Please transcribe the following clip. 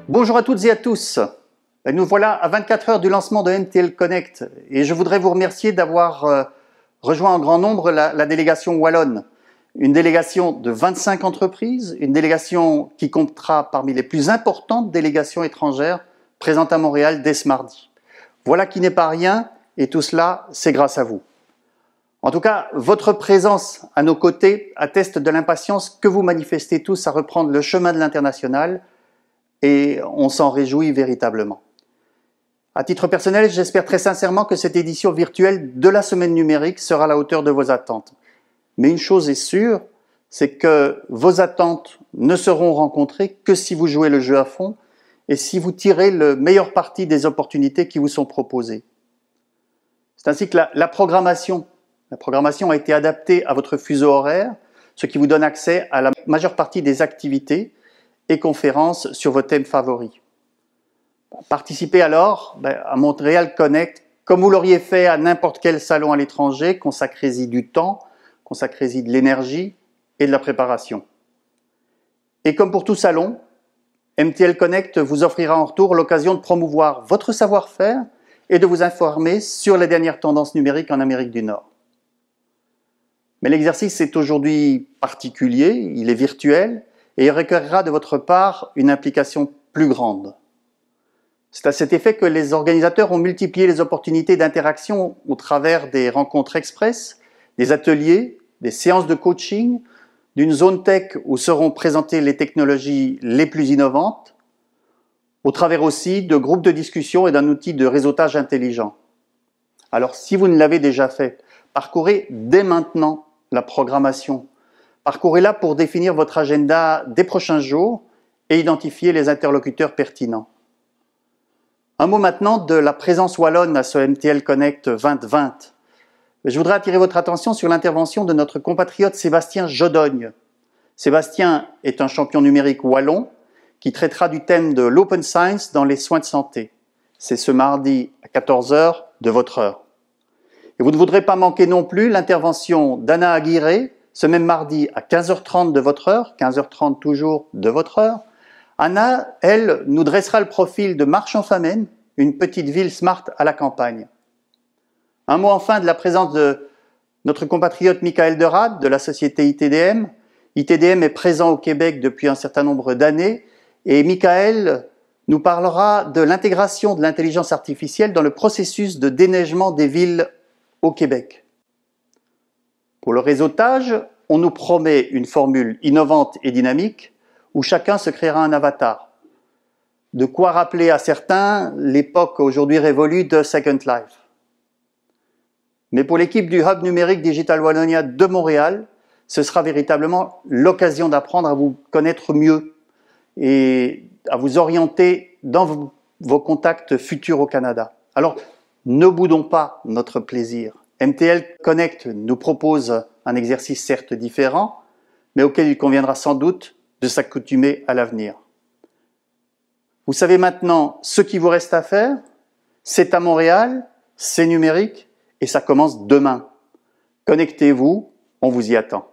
Bonjour à toutes et à tous. Nous voilà à 24 heures du lancement de MTL Connect et je voudrais vous remercier d'avoir rejoint en grand nombre la délégation wallonne. Une délégation de 25 entreprises, une délégation qui comptera parmi les plus importantes délégations étrangères présentes à Montréal dès ce mardi. Voilà qui n'est pas rien et tout cela, c'est grâce à vous. En tout cas, votre présence à nos côtés atteste de l'impatience que vous manifestez tous à reprendre le chemin de l'international et on s'en réjouit véritablement. À titre personnel, j'espère très sincèrement que cette édition virtuelle de la semaine numérique sera à la hauteur de vos attentes. Mais une chose est sûre, c'est que vos attentes ne seront rencontrées que si vous jouez le jeu à fond et si vous tirez le meilleur parti des opportunités qui vous sont proposées. C'est ainsi que la programmation a été adaptée à votre fuseau horaire, ce qui vous donne accès à la majeure partie des activités et conférences sur vos thèmes favoris. Participez alors à Montréal Connect comme vous l'auriez fait à n'importe quel salon à l'étranger, consacrez-y du temps, consacrez-y de l'énergie et de la préparation. Et comme pour tout salon, MTL Connect vous offrira en retour l'occasion de promouvoir votre savoir-faire et de vous informer sur les dernières tendances numériques en Amérique du Nord. Mais l'exercice est aujourd'hui particulier, il est virtuel et il requerra de votre part une implication plus grande. C'est à cet effet que les organisateurs ont multiplié les opportunités d'interaction au travers des rencontres express, des ateliers, des séances de coaching, d'une zone tech où seront présentées les technologies les plus innovantes, au travers aussi de groupes de discussion et d'un outil de réseautage intelligent. Alors si vous ne l'avez déjà fait, parcourez dès maintenant la programmation. Parcourez-la pour définir votre agenda des prochains jours et identifier les interlocuteurs pertinents. Un mot maintenant de la présence wallonne à ce MTL Connect 2020. Je voudrais attirer votre attention sur l'intervention de notre compatriote Sébastien Jodogne. Sébastien est un champion numérique wallon qui traitera du thème de l'Open Science dans les soins de santé. C'est ce mardi à 14 h de votre heure. Et vous ne voudrez pas manquer non plus l'intervention d'Anna Aguirre, ce même mardi à 15h30 de votre heure, 15h30 toujours de votre heure. Anna, elle, nous dressera le profil de Marchand-Famenne, une petite ville smart à la campagne. Un mot enfin de la présence de notre compatriote Michael Derade de la société ITDM. ITDM est présent au Québec depuis un certain nombre d'années et Michael nous parlera de l'intégration de l'intelligence artificielle dans le processus de déneigement des villes au Québec. Pour le réseautage, on nous promet une formule innovante et dynamique où chacun se créera un avatar. De quoi rappeler à certains l'époque aujourd'hui révolue de Second Life. Mais pour l'équipe du Hub numérique Digital Wallonia de Montréal, ce sera véritablement l'occasion d'apprendre à vous connaître mieux et à vous orienter dans vos contacts futurs au Canada. Alors, ne boudons pas notre plaisir. MTL Connect nous propose un exercice certes différent, mais auquel il conviendra sans doute de s'accoutumer à l'avenir. Vous savez maintenant ce qu'il vous reste à faire. C'est à Montréal, c'est numérique et ça commence demain. Connectez-vous, on vous y attend.